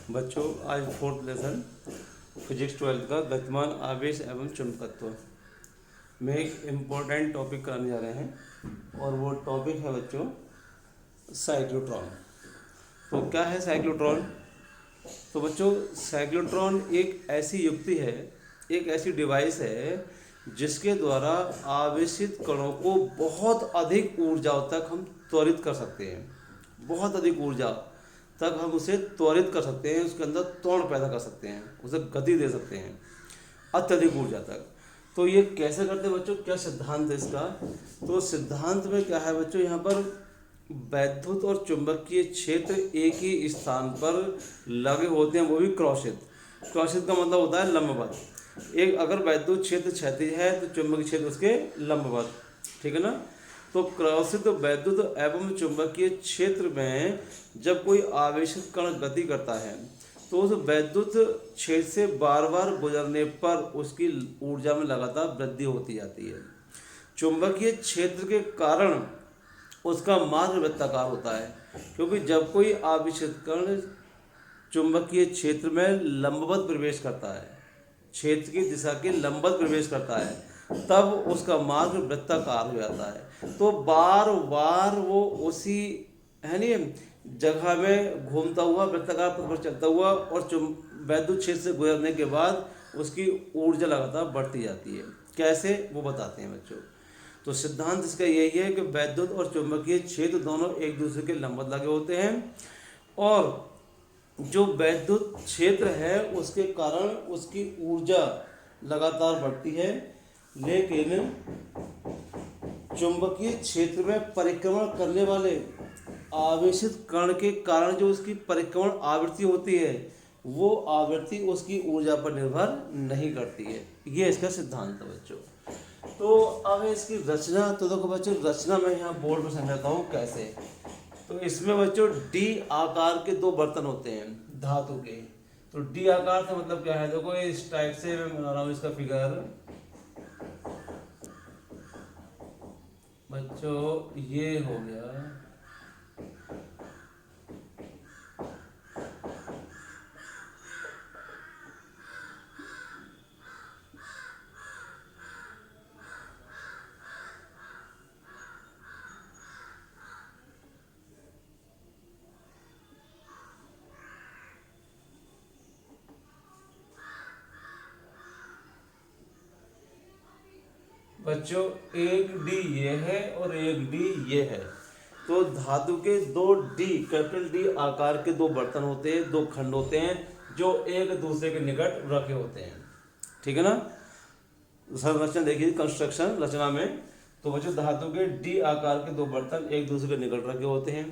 बच्चों, आज fourth lesson physics 12th का गतिमान आवेश एवं चुंबकत्व में एक इम्पोर्टेंट टॉपिक कराने जा रहे हैं और वो टॉपिक है बच्चों साइक्लोट्रॉन। तो क्या है साइक्लोट्रॉन? तो बच्चों, साइक्लोट्रॉन एक ऐसी युक्ति है, एक ऐसी डिवाइस है जिसके द्वारा आवेशित कणों को बहुत अधिक ऊर्जा तक हम त्वरित कर सकते हैं। बहुत अधिक ऊर्जा तक हम उसे त्वरित कर सकते हैं, उसके अंदर त्वरण पैदा कर सकते हैं, उसे गति दे सकते हैं अत्यधिक ऊर्जा तक। तो ये कैसे करते हैं बच्चों? क्या सिद्धांत है इसका? तो सिद्धांत में क्या है बच्चों, यहाँ पर वैद्युत और चुंबकीय क्षेत्र एक ही स्थान पर लगे होते हैं, वो भी क्रॉसित। क्रॉसित का मतलब होता है लंबवत। एक अगर वैद्युत क्षेत्र क्षैतिज है तो चुंबकीय क्षेत्र उसके लंबवत, ठीक है ना। तो क्रॉसित वैद्युत एवं चुंबकीय क्षेत्र में जब कोई आवेशित कण गति करता है तो उस वैद्युत क्षेत्र से बार बार गुजरने पर उसकी ऊर्जा में लगातार वृद्धि होती जाती है। चुंबकीय क्षेत्र के कारण उसका मार्ग वृत्ताकार होता है, क्योंकि जब कोई आवेशित कण चुंबकीय क्षेत्र में लंबवत प्रवेश करता है, क्षेत्र की दिशा के लंबवत प्रवेश करता है, तब उसका मार्ग वृत्ताकार हो जाता है। तो बार बार वो उसी है नहीं जगह में घूमता हुआ वृत्ताकार पथ पर चलता हुआ और वैद्युत क्षेत्र से गुजरने के बाद उसकी ऊर्जा लगातार बढ़ती जाती है। कैसे, वो बताते हैं बच्चों। तो सिद्धांत इसका यही है कि वैद्युत और चुंबकीय क्षेत्र दोनों एक दूसरे के लंबवत लगे होते हैं और जो वैद्युत क्षेत्र है उसके कारण उसकी ऊर्जा लगातार बढ़ती है, लेकिन चुंबकीय क्षेत्र में परिक्रमण करने वाले आवेशित कण के कारण जो उसकी परिक्रमण आवृत्ति होती है वो आवृत्ति उसकी ऊर्जा पर निर्भर नहीं करती है। ये इसका सिद्धांत है बच्चों। तो अब इसकी रचना, तो देखो बच्चों, रचना मैं यहाँ बोर्ड पर समझाता हूँ कैसे। तो इसमें बच्चों डी आकार के दो बर्तन होते हैं धातु के। तो डी आकार से मतलब क्या है, देखो इस टाइप से मैं बना रहा हूँ इसका फिगर बच्चों, ये हो गया। बच्चों, एक डी ये है और एक डी ये है। तो धातु के दो डी, कैपिटल डी आकार के दो बर्तन होते हैं, दो खंड होते हैं जो एक दूसरे के निकट रखे होते हैं, ठीक है ना। संरचना देखिए, कंस्ट्रक्शन रचना में। तो बच्चों, धातु के डी आकार के दो बर्तन एक दूसरे के निकट रखे होते हैं।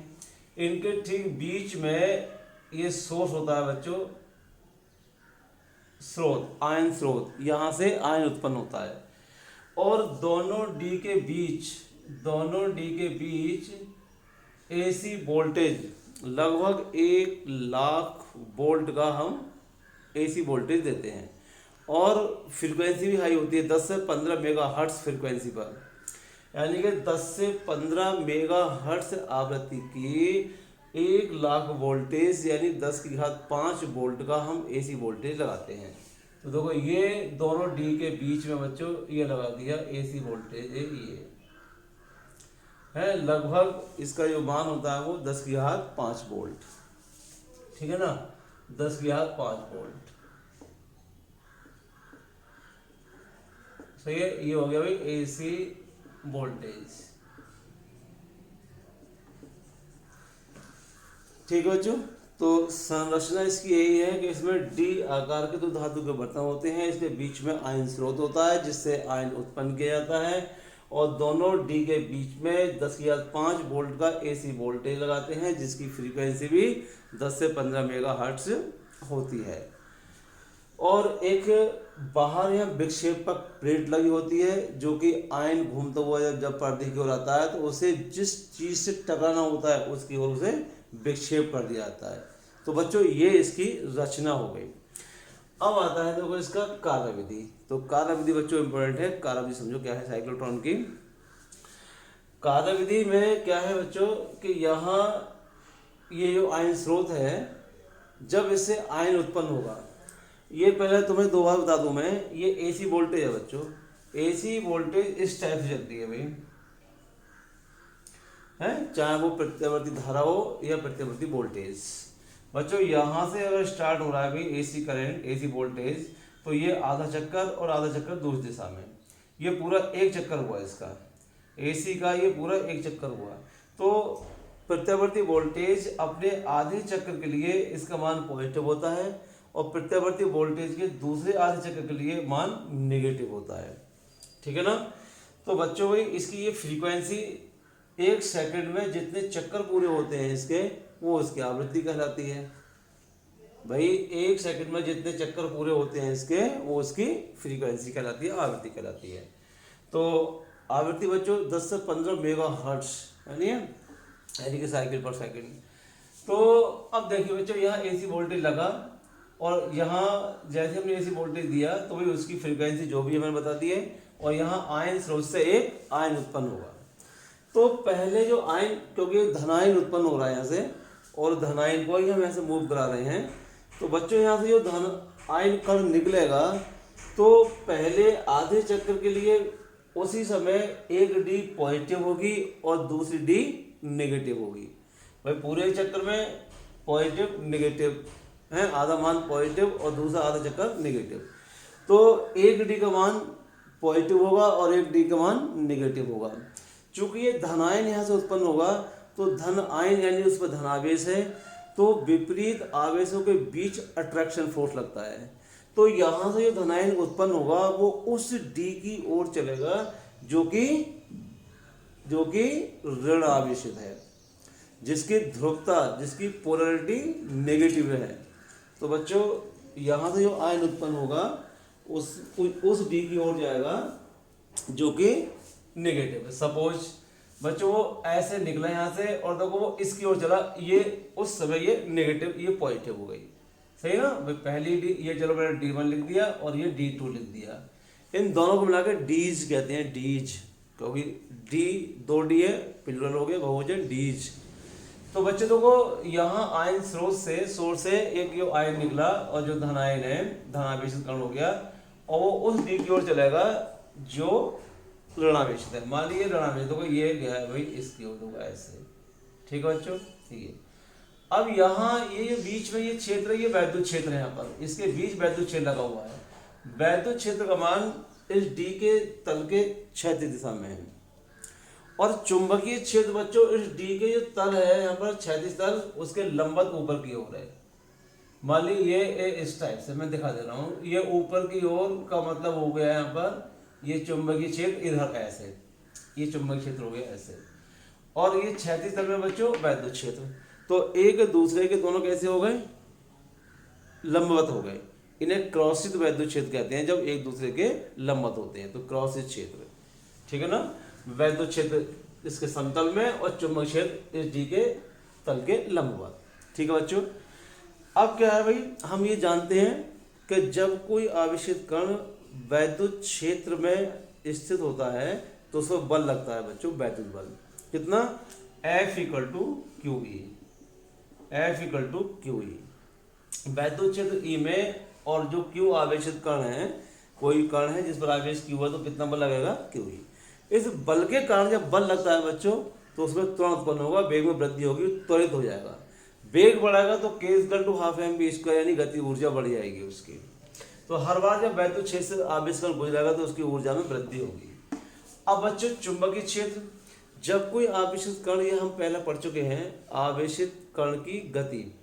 इनके ठीक बीच में ये सोर्स होता है बच्चों, स्रोत, आयन स्रोत। यहाँ से आयन उत्पन्न होता है और दोनों डी के बीच एसी वोल्टेज लगभग 1,00,000 वोल्ट का हम एसी वोल्टेज देते हैं और फ्रीक्वेंसी भी हाई होती है 10 से 15 मेगा हर्ट्ज फ्रीक्वेंसी पर। यानी कि 10 से 15 मेगा हर्ट्ज आवृत्ति की 1,00,000 वोल्टेज यानी 10⁵ वोल्ट का हम एसी वोल्टेज लगाते हैं। तो देखो, ये दोनों डी के बीच में बच्चों ये लगा दिया एसी वोल्टेज, ये है लगभग, इसका जो मान होता है वो 10⁵ वोल्ट, ठीक है ना, 10⁵ वोल्ट। सही है, ये हो गया भाई एसी वोल्टेज, ठीक है बच्चों। तो संरचना इसकी यही है कि इसमें डी आकार के दो धातु के बर्तन होते हैं, इसके बीच में आयन स्रोत होता है जिससे आयन उत्पन्न किया जाता है और दोनों डी के बीच में 10⁵ वोल्ट का एसी वोल्टेज लगाते हैं जिसकी फ्रीक्वेंसी भी 10 से 15 मेगा हर्ट्ज होती है। और एक बाहर यहाँ विक्षेपक प्लेट लगी होती है जो कि आयन घूमता हुआ जब पर्दे की ओर आता है तो उसे जिस चीज से टकराना होता है उसकी ओर उसे विक्षेप कर दिया जाता है। तो बच्चों, ये इसकी रचना हो गई। अब आता है देखो इसका कार्यविधि। तो कार्यविधि बच्चों इंपॉर्टेंट है, कार्यविधि समझो क्या है साइक्लोट्रॉन की। कार्यविधि में क्या है बच्चों कि यहाँ ये जो आयन स्रोत है जब इससे आयन उत्पन्न होगा, ये पहले तुम्हें दो बार बता दूं मैं, ये एसी वोल्टेज है बच्चों, एसी वोल्टेज इस टाइप से चलती है भाई, है, चाहे वो प्रत्यावर्ती धारा हो या प्रत्यावर्ती वोल्टेज। बच्चों यहाँ से अगर स्टार्ट हो रहा है भाई एसी करंट, एसी वोल्टेज, तो ये आधा चक्कर और आधा चक्कर दूसरी दिशा में, ये पूरा एक चक्कर हुआ इसका, एसी का ये पूरा एक चक्कर हुआ। तो प्रत्यावर्ती वोल्टेज अपने आधे चक्कर के लिए इसका मान पॉजिटिव होता है और प्रत्यावर्ती वोल्टेज के दूसरे आधे चक्कर के लिए मान नेगेटिव होता है, ठीक है ना। तो बच्चों भाई इसकी ये फ्रीक्वेंसी एक सेकंड में जितने चक्कर पूरे होते हैं इसके, वो इसकी आवृत्ति कहलाती है भाई। एक सेकंड में जितने चक्कर पूरे होते हैं इसके, वो उसकी फ्रीक्वेंसी कहलाती है, आवृत्ति कहलाती है। तो आवृत्ति बच्चों 10 से 15 मेगाहर्ट्ज यानी कि साइकिल पर सेकंड। तो अब देखिए बच्चों, यहाँ एसी वोल्टेज लगा और यहाँ जैसे हमने एसी वोल्टेज दिया तो भाई उसकी फ्रीक्वेंसी जो भी हमें बता दी है, और यहाँ आयन स्रोत से एक आयन उत्पन्न होगा। तो पहले जो आयन, क्योंकि धनायन उत्पन्न हो रहा है यहाँ से, और धनायन को ही हम ऐसे मूव करा रहे हैं, तो बच्चों यहाँ से जो धन आयन कण निकलेगा, तो पहले आधे चक्कर के लिए उसी समय एक डी पॉजिटिव होगी और दूसरी डी नेगेटिव होगी। भाई पूरे चक्कर में पॉजिटिव नेगेटिव है, आधा मान पॉजिटिव और दूसरा आधा चक्कर नेगेटिव। तो एक डी का मान पॉजिटिव होगा और एक डी का मान नेगेटिव होगा। चूंकि ये धनायन यहाँ से उत्पन्न होगा, तो धन आयन यानी उस पर धनावेश है, तो विपरीत आवेशों के बीच अट्रैक्शन फोर्स लगता है। तो यहाँ से जो धनायन उत्पन्न होगा वो उस डी की ओर चलेगा जो कि ऋण आवेशित है, जिसकी ध्रुवता, जिसकी पोलैरिटी नेगेटिव है। तो बच्चों यहाँ से जो आयन उत्पन्न होगा उस डी की ओर जाएगा जो कि नेगेटिव है। सपोज बच्चों वो ऐसे निकला यहाँ से और देखो वो इसकी ओर चला, ये उस समय ये नेगेटिव, ये पॉजिटिव हो गई, सही ना। पहली डी, ये चलो मैंने D1 लिख दिया और ये D2 लिख दिया। इन दोनों को मिलाकर डीज कहते हैं, डीज, क्योंकि डी दो डी है, प्लूरल हो गया, बहुवचन डीज। तो बच्चे देखो यहाँ आयन स्रोत से, सोर्स से एक जो आयन निकला और जो धनायन है, धनावेशित कण हो गया, और वो उस डी की ओर चलेगा जो ऋणावेशित है। मान लीजिए ऋणावेशित होगा, ये गया है भाई इसकी ओर होगा ऐसे, ठीक है बच्चों, ठीक है। अब यहाँ ये बीच में ये क्षेत्र, ये वैद्युत क्षेत्र है, यहाँ पर इसके बीच वैद्युत क्षेत्र लगा हुआ है। वैद्युत क्षेत्र का मान इस डी के तल के क्षैतिज दिशा में है, और चुंबकीय क्षेत्र बच्चों इस डी के जो तल है यहाँ पर क्षैतिज तल, उसके लंबवत ऊपर की ओर है। मान लीजिए ये इस टाइप से मैं दिखा दे रहा हूँ, ये ऊपर की ओर का मतलब हो गया यहाँ पर ये चुंबकीय क्षेत्र, इधर ऐसे ये चुंबकीय क्षेत्र हो गया ऐसे, और ये क्षैतिज तल में बच्चों वैद्युत क्षेत्र। तो एक दूसरे के दोनों कैसे हो गए, लंबवत हो गए। इन्हें क्रॉसित वैद्युत क्षेत्र कहते हैं, जब एक दूसरे के लंबवत होते हैं तो क्रॉसित क्षेत्र, ठीक है ना। वैद्युत क्षेत्र इसके समतल में और चुंबकीय क्षेत्र इस डी के तल के लंबवत, ठीक है बच्चों। अब क्या है भाई, हम ये जानते हैं कि जब कोई आवेशित कण वैद्युत क्षेत्र में स्थित होता है तो उसमें बल लगता है बच्चों, वैद्युत बल। कितना, F = QE, F = QE। वैद्युत क्षेत्र E में, और जो Q आवेशित कण है, कोई कण है जिस पर आवेश Q है तो कितना बल लगेगा, QE। इस बल के कारण जब बल लगता है बच्चों तो उसमें त्वरण उत्पन्न होगा, वेग में वृद्धि होगी, त्वरित हो जाएगा। वेग बढ़ाएगा तो K = ½ mv², यानी गति ऊर्जा बढ़ जाएगी उसकी। तो हर बार जब वैद्युत क्षेत्र से आवेश कण गुजरेगा तो उसकी ऊर्जा में वृद्धि होगी। अब बच्चों चुंबकीय क्षेत्र, जब कोई आवेशित कण, ये हम पहले पढ़ चुके हैं, आवेशित कण की गति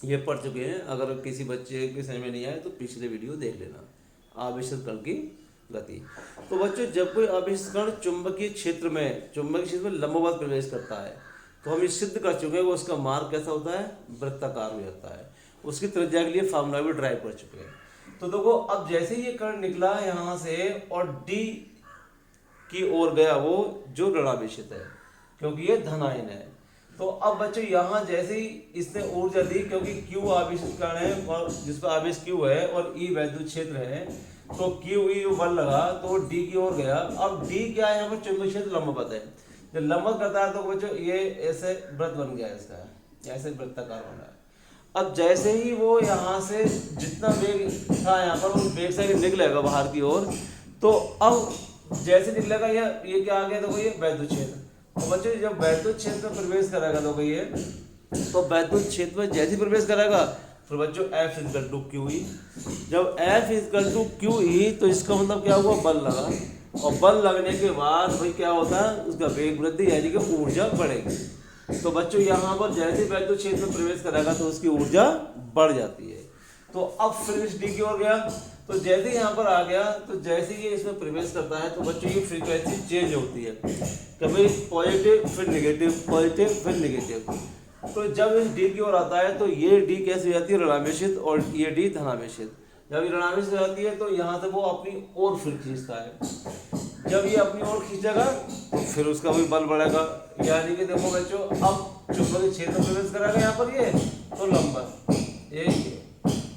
ये पढ़ चुके हैं। अगर किसी बच्चे के समझ में नहीं आए तो पिछले वीडियो देख लेना, आवेशित कण की गति। तो बच्चों जब कोई आवेशित कण चुंबकीय क्षेत्र में लंबवत प्रवेश करता है तो हम ये सिद्ध कर चुके हैं कि उसका मार्ग कैसा होता है, वृत्ताकार हो जाता है। उसकी त्रिज्या के लिए फार्मूला भी ड्राइव कर चुके हैं। तो देखो अब जैसे ही ये कण निकला यहाँ से और डी की ओर गया, वो जो ऋणावेशित है क्योंकि ये धनायन है। तो अब बच्चों यहाँ जैसे ही इसने ऊर्जा दी, क्योंकि Q आवेशित कण है और जिस पर आवेश Q है और E वैद्युत क्षेत्र है, तो QE बल लगा तो D की ओर गया। अब D क्या है, यहाँ पर चुंबकीय क्षेत्र लंबवत है, जब लंबवत करता है तो बच्चों ये ऐसे वृत्त बन गया, इसका ऐसे वृत्ताकार बना है। अब जैसे ही वो यहाँ से जितना वेग था यहाँ पर उस वेग से निकलेगा बाहर की ओर, तो अब जैसे निकलेगा ये क्या आ गया, तो ये वैद्युत क्षेत्र। तो बच्चों जब वैद्युत क्षेत्र में प्रवेश करेगा तो ये, तो वैद्युत क्षेत्र में जैसे ही प्रवेश करेगा फिर बच्चों F equal to Q E. जब F equal to Q E तो इसका मतलब क्या हुआ, बल लगा, और बल लगने के बाद भाई क्या होता है, उसका वेग वृद्धि यानी कि ऊर्जा बढ़ेगी। तो बच्चों यहाँ पर जैसे वैद्युत क्षेत्र में प्रवेश करेगा तो उसकी ऊर्जा बढ़ जाती है। तो अब फिर इस डी की ओर गया, तो जैसे यहाँ पर आ गया तो जैसे ये इसमें प्रवेश करता है तो बच्चों ये फ्रीक्वेंसी चेंज होती है, कभी पॉजिटिव फिर नेगेटिव, पॉजिटिव फिर नेगेटिव। तो जब इस डी की ओर आता है तो ये डी कैसे हो जाती है, ऋणावेशित, और ये डी धनावेशित। जब ये ऋणावेशित हो जाती है तो यहाँ से वो अपनी ओर फिर खींचता है। जब ये अपनी ओर खींचेगा तो फिर उसका भी बल बढ़ेगा, यानी कि देखो बच्चों अब चुंबकीय क्षेत्र में प्रवेश करेगा यहाँ पर ये, तो लंबन यही है।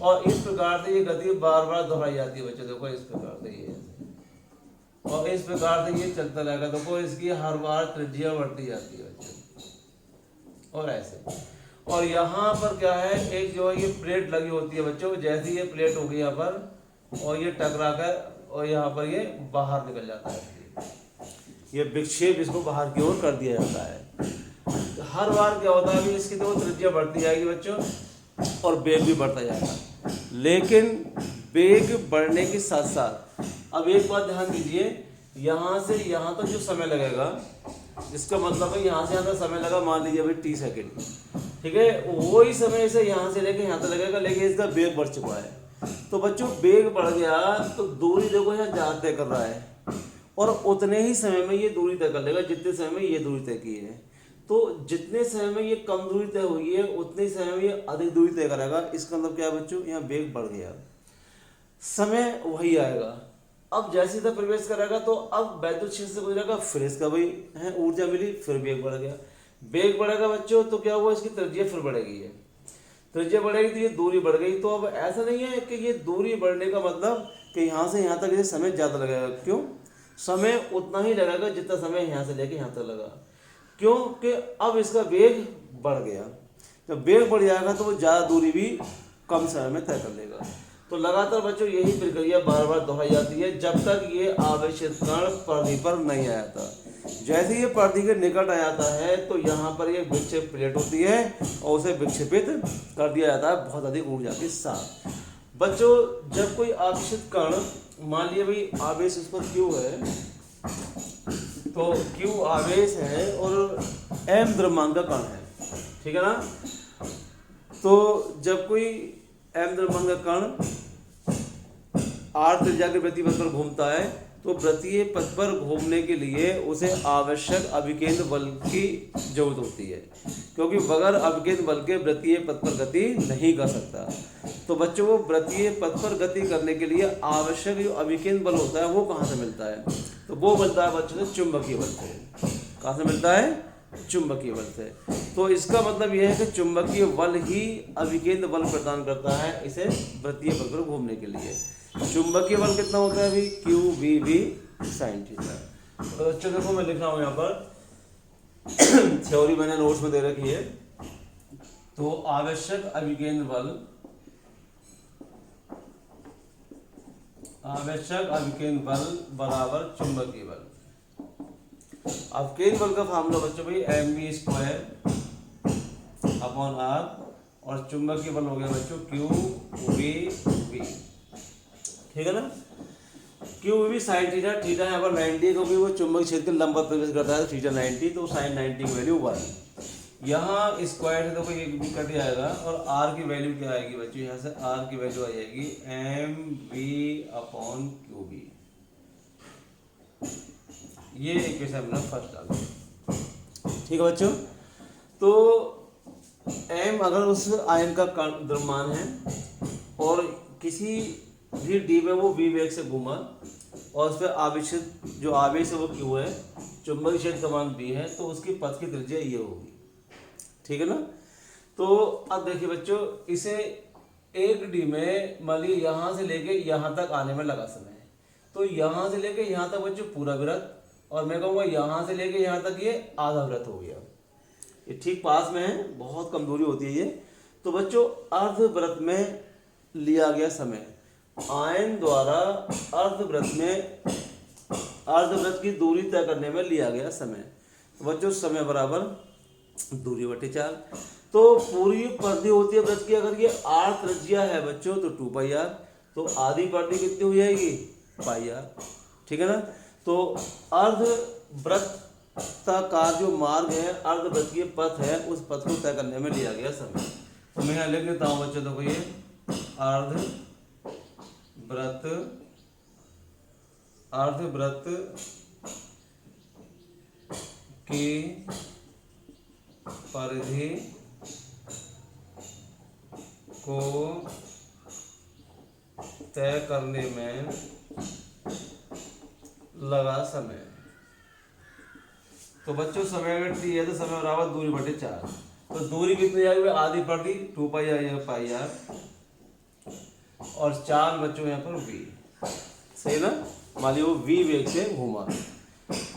और इस प्रकार से ये गति बार बार दोहराई जाती है बच्चों, देखो इस प्रकार से ये, और इस प्रकार से ये चलता रहेगा। देखो इसकी हर बार त्रिज्या बढ़ती जाती है बच्चों, और ऐसे। और यहाँ पर क्या है, एक जो है ये प्लेट लगी होती है बच्चों, जैसे ये प्लेट होगी यहाँ पर और ये टकरा कर और यहाँ पर ये बाहर निकल जाता है, ये विक्षेप इसको बाहर की ओर कर दिया जाता है। हर बार क्या होता है, इसकी तो त्रिज्या बढ़ती जाएगी बच्चों और वेग भी बढ़ता जाएगा। लेकिन वेग बढ़ने के साथ साथ अब एक बात ध्यान दीजिए, यहाँ से यहाँ तक जो समय लगेगा, इसका मतलब है यहाँ से यहाँ तक समय लगा मान लीजिए भाई 30 सेकेंड, ठीक है, वही समय से यहाँ से लेके यहाँ तक लगेगा, लेकिन इसका वेग बढ़ चुका है। तो बच्चों वेग बढ़ गया तो दूरी देखो यहाँ ज़्यादा तय कर रहा है, और उतने ही समय में ये दूरी तय कर लेगा जितने समय में ये दूरी तय की है। तो जितने समय में ये कम दूरी तय हुई है उतने समय में ये अधिक दूरी तय करेगा। इसका मतलब क्या है बच्चों, यहाँ वेग बढ़ गया, समय वही आएगा। अब जैसे ही प्रवेश करेगा तो अब वैद्युत क्षेत्र से गुजरेगा, फिर इसका वही है ऊर्जा मिली, फिर वेग बढ़ गया। वेग बढ़ेगा बच्चों तो क्या हुआ, इसकी त्रिज्या फिर बढ़ेगी है, त्रिज्या बढ़ेगी तो ये दूरी बढ़ गई। तो अब ऐसा नहीं है कि ये दूरी बढ़ने का मतलब कि यहाँ से यहाँ तक ये समय ज़्यादा लगेगा, क्यों, समय उतना ही लगेगा जितना समय यहाँ से लेके यहाँ तक लगा, क्योंकि अब इसका वेग बढ़ गया। जब वेग बढ़ जाएगा तो वो ज़्यादा दूरी भी कम समय में तय कर लेगा। तो लगातार बच्चों यही प्रक्रिया बार बार दोहराई जाती है जब तक ये आवेशित कण परिधि पर नहीं आ जाता। जैसे ये परिधि के निकट आ जाता है तो यहाँ पर ये विक्षेप प्लेट होती है और उसे विक्षेपित कर दिया जाता है बहुत अधिक ऊर्जा के साथ। बच्चों जब कोई आवेशित कण, मान लिया भाई आवेश इस पर Q है, तो Q आवेश है और M द्रव्यमान का कण है, ठीक है ना। तो जब कोई M द्रव्यमान का कण r त्रिज्या के वृत्तीय पथ पर घूमता है तो वृत्तीय पथ पर घूमने के लिए उसे आवश्यक अभिकेंद्र बल की जरूरत होती है, क्योंकि बगैर अभिकेंद्र बल के वृत्तीय पथ पर गति नहीं कर सकता। तो बच्चों को वृत्तीय पथ पर गति करने के लिए आवश्यक जो अभिकेंद्र बल होता है वो कहाँ से मिलता है, तो वो मिलता है बच्चों से चुंबकीय बल से। कहाँ से मिलता है, चुंबकीय बल से। तो इसका मतलब यह है कि चुंबकीय बल ही अभिकेंद्र बल प्रदान करता है इसे वृत्तीय पथ पर घूमने के लिए। चुंबकीय बल कितना होता है अभी, Q V V sine theta. तो बच्चों देखो मैं लिख रहा हूँ यहाँ पर थ्योरी मैंने नोट्स में दे रखी है। तो आवश्यक अभिकेंद्र बल, आवश्यक अभिकेंद्र बल बराबर चुंबकीय बल। अभिकेंद्र बल का फार्मूला बच्चों भाई mv² अपॉन r, और चुंबकीय बल हो गया बच्चों क्यू वी वी, ठीक है ना। Q V sine theta, theta यहाँ पर 90 क्योंकि वो चुंबकीय क्षेत्र के लंबवत प्रवेश करता है, थीटा 90, तो साइन 90 की वैल्यू 1। यहाँ स्क्वायर है तो कोई एक भी कट जाएगा, और r की वैल्यू क्या आएगी बच्चों, यहाँ से r की वैल्यू आ जाएगी mv अपॉन क्यू वी। ये इक्वेशन अपना फर्स्ट आ गया, ठीक है बच्चों। तो m अगर उस आयन का द्रव्यमान है और किसी भी डी में वो v वेग से घूमा और उस पर आवेशित जो आवेश है वो q है, चुंबकीय क्षेत्र का मान b है, तो उसकी पथ की त्रिज्या ये होगी, ठीक है ना। तो अब देखिए बच्चों, इसे एक डी में मान लीजिए यहाँ से लेके यहाँ तक आने में लगा समय, तो यहाँ से लेके यहाँ तक बच्चों पूरा वृत्त, और मैं कहूँगा यहाँ से लेके यहाँ तक ये आधा वृत्त हो गया। ये ठीक पास में है, बहुत कम दूरी होती है ये। तो बच्चों अर्धवृत्त में लिया गया समय, आयन द्वारा अर्धवृत्त की दूरी तय करने में लिया गया समय। तो बच्चों समय बराबर दूरी बटे 4। तो पूरी परिधि होती है वृत्त की, अगर ये आर त्रिज्या है बच्चों तो 2πr, तो आधी परिधि कितनी हो जाएगी πr, ठीक है ना। तो अर्धवृत्ताकार जो मार्ग है, अर्धवृत्तीय पथ है, उस पथ को तय करने में लिया गया समय। तो मैं यहाँ लिख देता हूँ बच्चों, देखो ये अर्धवृत्त की परिधि को तय करने में लगा समय। तो बच्चों समय अगर t है तो समय बराबर दूरी बटे 4। तो दूरी कितनी आएगी, आधी परिधि 2πr और 4 बच्चों यहाँ पर v, सही ना। मान लीजिए वो v वेग से घूमा।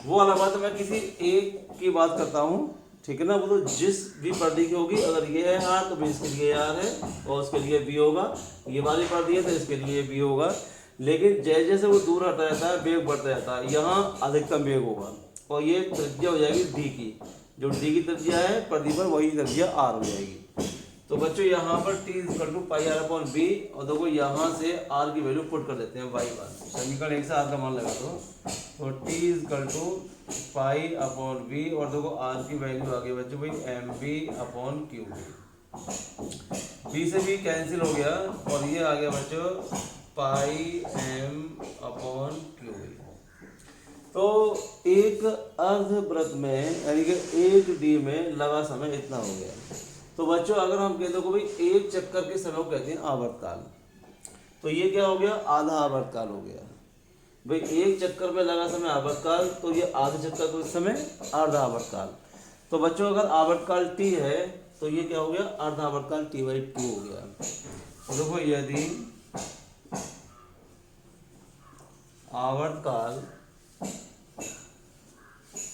वो वाला बात मैं किसी एक की बात करता हूँ, ठीक है ना। वो तो जिस भी परिधि की होगी, अगर ये है r तो इसके लिए r है और उसके लिए b होगा, ये वाली परिधि है तो इसके लिए b होगा। लेकिन जैसे जैसे वो दूर हटा जाता है वेग बढ़ता जाता है, यहाँ अधिकतम वेग होगा और ये त्रिज्या हो जाएगी d की, जो d की त्रिज्या है परिधि पर वही त्रिज्या r हो जाएगी। तो बच्चों यहाँ पर t πr/b, और देखो यहाँ से r की वैल्यू पुट कर देते हैं y1, समीकरण 1 से r का मान लगा दो। तो t π/b, और देखो r की वैल्यू आ गई बच्चों भाई mv/qb, b से b कैंसिल हो गया और ये आ गया बच्चों πm/qb। तो एक अर्धवृत्त में यानी कि 1d में लगा समय इतना हो गया। तो बच्चों अगर हम कहते हो भाई एक चक्कर के समय को कहते हैं आवर्तकाल, तो ये क्या हो गया, आधा आवर्तकाल हो गया। भाई एक चक्कर में लगा समय आवर्तकाल, तो ये आधे चक्कर का समय अर्ध आवर्तकाल। तो बच्चों अगर आवर्तकाल t है तो ये क्या हो गया, अर्ध आवर्तकाल t/2 हो गया। तो देखो यदि आवर्तकाल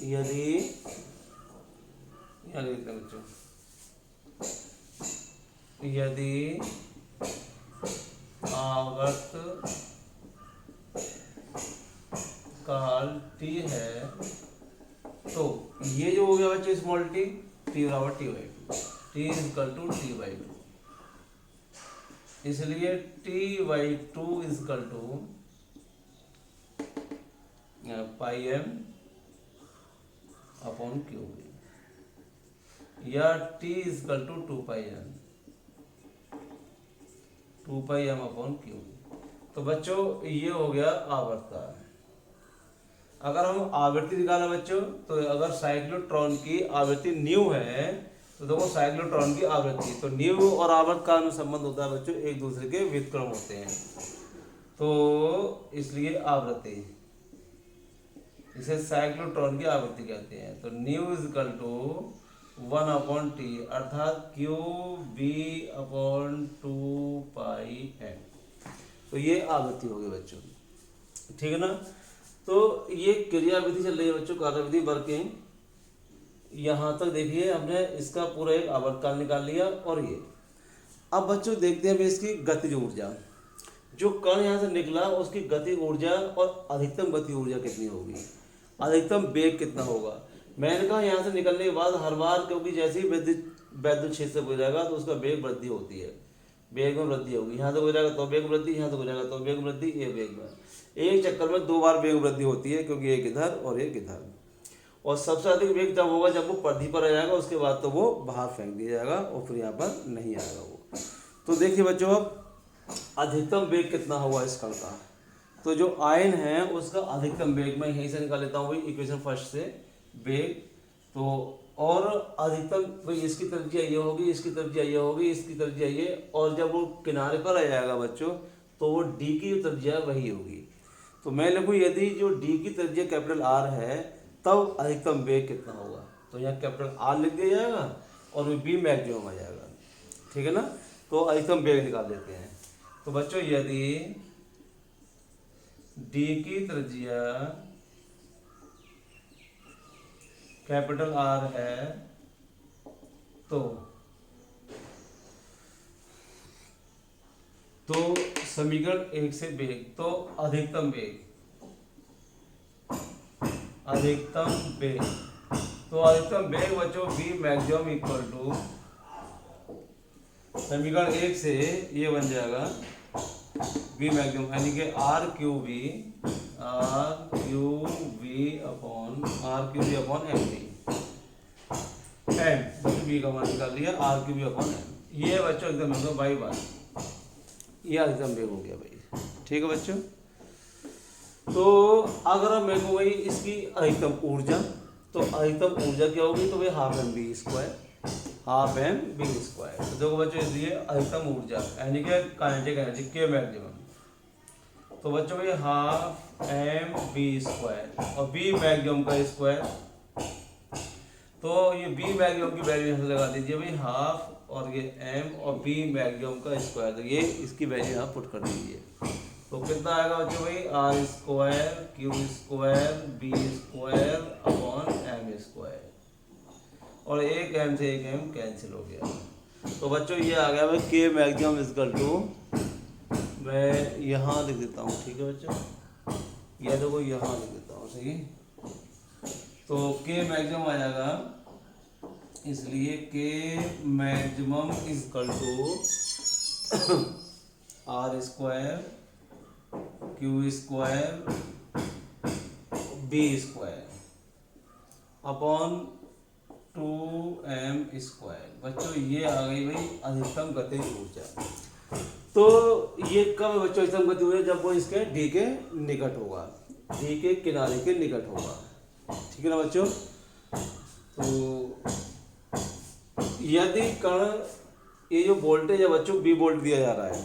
यदि आवर्तकाल t है तो ये जो हो गया बच्चे स्मॉल t, t बराबर t/2, t t/2, इसलिए t/2 πm/qb या t 2πm/qb। तो बच्चों ये हो गया आवर्तकाल। अगर हम आवृत्ति निकाला बच्चों, तो अगर साइक्लोट्रॉन की आवृत्ति न्यू है तो देखो साइक्लोट्रॉन की आवृत्ति, तो न्यू और आवर्तकाल में संबंध होता है बच्चों, एक दूसरे के व्युत्क्रम होते हैं, तो इसलिए आवृत्ति, इसे साइक्लोट्रॉन की आवृत्ति कहते हैं। तो न्यू 1/t अर्थात qb/2πm, तो ये आवृत्ति हो गई बच्चों, ठीक है ना। तो ये क्रियाविधि चल रही है बच्चों, कार्यविधि वर्किंग। यहाँ तक देखिए हमने इसका पूरा एक आवर्तकाल निकाल लिया। और ये अब बच्चों देखते हैं इसकी गतिज ऊर्जा, जो कण यहाँ से निकला उसकी गति ऊर्जा और अधिकतम गति ऊर्जा कितनी होगी, अधिकतम वेग कितना होगा। मैंने कहा यहाँ से निकलने के बाद हर बार, क्योंकि जैसे ही वैद्युत क्षेत्र से गुजरेगा तो उसका वेग वृद्धि होती है, वेग में वृद्धि होगी। यहाँ से गुजरेगा तो वेग वृद्धि, यहाँ से गुजरेगा तो वेग वृद्धि, ये वेग में एक चक्कर में 2 बार वेग वृद्धि होती है, क्योंकि एक इधर और एक इधर। और सबसे अधिक वेग तब होगा जब वो परिधि पर आ जाएगा, उसके बाद तो वो बाहर फेंक दिया जाएगा और फिर यहाँ पर नहीं आएगा वो। तो देखिए बच्चों अब अधिकतम वेग कितना होगा इस कण का, तो जो आयन है उसका अधिकतम वेग मैं यहीं से निकाल लेता हूँ भाई, इक्वेशन फर्स्ट से वेग। तो और अधिकतम भाई इसकी त्रिज्या ये होगी, इसकी त्रिज्या ये होगी, इसकी त्रिज्या ये, और जब वो किनारे पर आ जाएगा बच्चों तो वो डी की जो त्रिज्या वही होगी। तो मैं लिखूँ यदि जो डी की त्रिज्या कैपिटल आर है तब अधिकतम वेग कितना होगा, तो यहाँ कैपिटल आर लिख दिया जाएगा और बी मैक्सिमम आ जाएगा, ठीक है ना। तो अधिकतम वेग निकाल लेते हैं। तो बच्चों यदि डी की त्रिज्या कैपिटल आर है तो तो समीकरण 1 से वेग, तो अधिकतम वेग, तो अधिकतम वेग बच्चों v मैक्सिमम इक्वल टू, समीकरण 1 से ये बन जाएगा v मैक्सिमम यानी कि R Q V upon M V, M B का मान निकाल लिया, R Q V upon M. ये बच्चों एकदम होगा बाई बार, ये अधिकतम वेग हो गया भाई। ठीक है बच्चों, तो अगर मेरे को वही इसकी अधिकतम ऊर्जा, तो अधिकतम ऊर्जा क्या होगी, तो भाई half M B square, half M B square. तो देखो बच्चों इसलिए अधिकतम ऊर्जा यानी कि काइनेटिक एनर्जी के मैक्सिमम, तो बच्चों भाई हाफ एम बी स्क्वायर और बी मैक्सिमम का स्क्वायर, तो ये बी मैक्सिमम की वैल्यू यहाँ लगा दीजिए भाई हाफ और ये एम और बी मैक्सिमम का स्क्वायर, तो ये इसकी वैल्यू यहाँ पुट कर दीजिए। तो कितना आएगा बच्चों भाई R square Q square B square upon M square, और एक एम से एक एम कैंसिल हो गया। तो बच्चों ये आ गया भाई के मैक्सिमम इक्वल टू, मैं यहाँ लिख देता हूँ, ठीक है बच्चों, या देखो यहाँ लिख देता हूँ, सही। तो के मैक्सिमम आ जाएगा, इसलिए K maximum equal to R square Q square B square upon 2m square. बच्चों ये आ गई भाई अधिकतम गतिज ऊर्जा। तो ये कब है बच्चों अधिकतम गतिज ऊर्जा, जब वो इसके डी के निकट होगा, डी के किनारे के निकट होगा, ठीक है ना बच्चों। तो यदि कण, ये जो वोल्टेज है बच्चों बी वोल्ट दिया जा रहा है,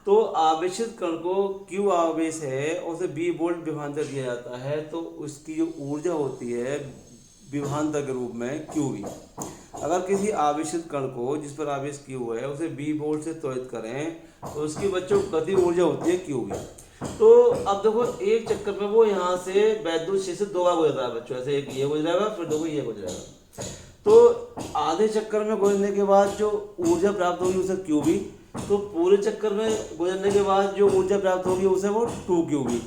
तो आवेशित कण को क्यू आवेश है उसे बी वोल्ट विभवांतर दिया जाता है, तो उसकी जो ऊर्जा होती है विभवांतर के रूप में क्यू वी। अगर किसी आवेशित कण को जिस पर आवेश क्यू है उसे बी वोल्ट से त्वरित करें तो उसकी बच्चों गति ऊर्जा होती है क्यू वी। तो अब देखो एक चक्कर में वो यहाँ से वैद्युत क्षेत्र से 2 बार गुजर रहा है बच्चों, ऐसे एक ये गुजरेगा फिर देखो ये गुजरेगा, तो आधे चक्कर में गुजरने के बाद जो ऊर्जा प्राप्त होगी उसे क्यू वी, तो पूरे चक्कर में गुजरने के बाद जो ऊर्जा प्राप्त होगी उसे वो 2 क्यू वी।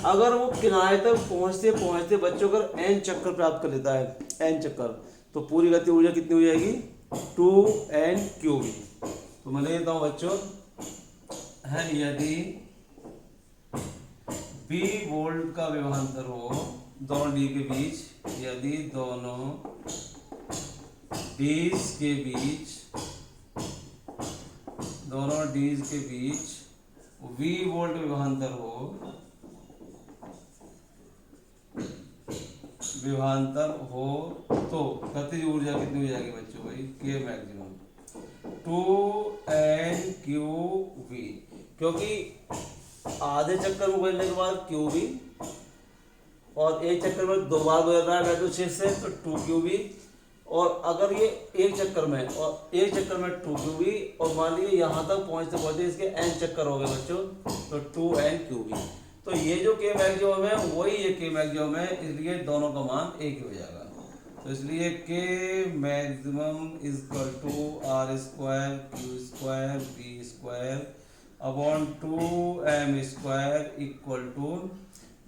अगर वो किनारे तक पहुंचते पहुंचते बच्चों अगर एन चक्कर प्राप्त कर लेता है, एन चक्कर, तो पूरी गति ऊर्जा कितनी हो जाएगी 2n क्यू वी। तो मैं लेता हूं बच्चों है, यदि बी वोल्ट का विभवांतर हो दोनों डी के बीच, यदि दोनों डीज के बीच, दोनों डीज के बीच वी वोल्ट विभवांतर हो, तो गतिज ऊर्जा कितनी हो जाएगी बच्चों भाई के मैक्सिमम 2n क्यू वी, क्योंकि आधे चक्कर में गुजरने के बाद क्यू वी और एक चक्कर में 2 बार गुजर रहा है वैद्युत क्षेत्र से तो 2 क्यू वी, और अगर ये एक चक्कर में और एक चक्कर में 2 क्यू वी, और मान लीजिए यहाँ तक पहुँचते पहुँचते इसके n चक्कर हो गए बच्चों तो 2n क्यू वी। तो ये जो के मैक्सिमम है वही ये के मैक्सिमम है, इसलिए दोनों का मान एक ही हो जाएगा। तो इसलिए K maximum equal to R square Q square B square upon 2m square equal to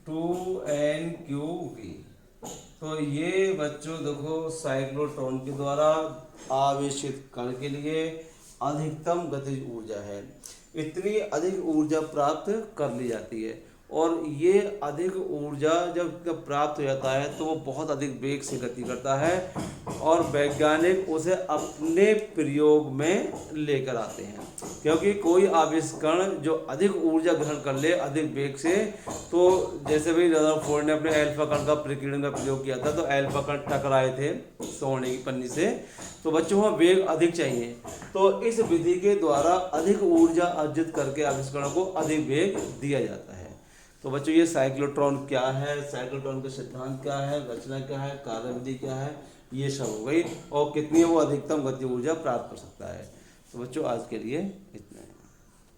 2n Q V. तो ये बच्चों देखो साइक्लोट्रॉन के द्वारा आवेशित कण के लिए अधिकतम गतिज ऊर्जा है, इतनी अधिक ऊर्जा प्राप्त कर ली जाती है, और ये अधिक ऊर्जा जब प्राप्त हो जाता है तो वो बहुत अधिक वेग से गति करता है, और वैज्ञानिक उसे अपने प्रयोग में लेकर आते हैं। क्योंकि कोई आवेश कण जो अधिक ऊर्जा ग्रहण कर ले अधिक वेग से, तो जैसे भी रदरफोर्ड ने अपने अल्फा कण का प्रकीर्णन का प्रयोग किया था, तो अल्फा कण टकराए थे सोने की पन्नी से, तो बच्चों को वेग अधिक चाहिए, तो इस विधि के द्वारा अधिक ऊर्जा अर्जित करके आवेश कणों को अधिक वेग दिया जाता है। तो बच्चों ये साइक्लोट्रॉन क्या है, साइक्लोट्रॉन का सिद्धांत क्या है, रचना क्या है, कार्यविधि क्या है, ये सब हो गई, और कितनी वो अधिकतम गति ऊर्जा प्राप्त कर सकता है। तो बच्चों आज के लिए